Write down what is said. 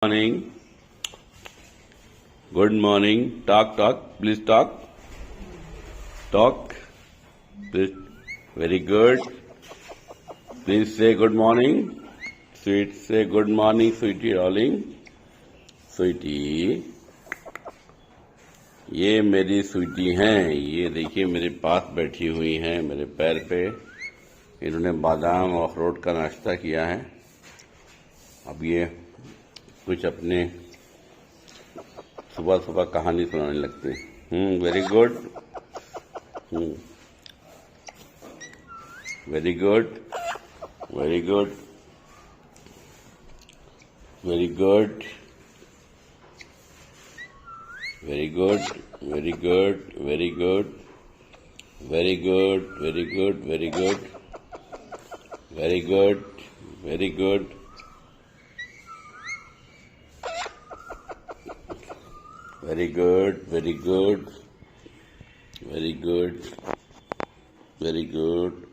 Morning. Good morning. Talk. Please talk. Talk. Please. Very good. Please say good morning. Sweet, say good morning, sweetie darling. Sweetie. ये मेरी स्वीटी हैं। ये देखिए मेरे पास बैठी हुई हैं मेरे पैर पे। इन्होंने बादाम और अखरोट का नाश्ता किया है। अब ये कुछ अपने सुबह सुबह कहानी सुनाने लगते हैं। Very good. Very good. Very good. Very good. Very good. Very good. Very good. Very good. Very good. Very good. Very good. Very good. Very good, very good, very good, very good.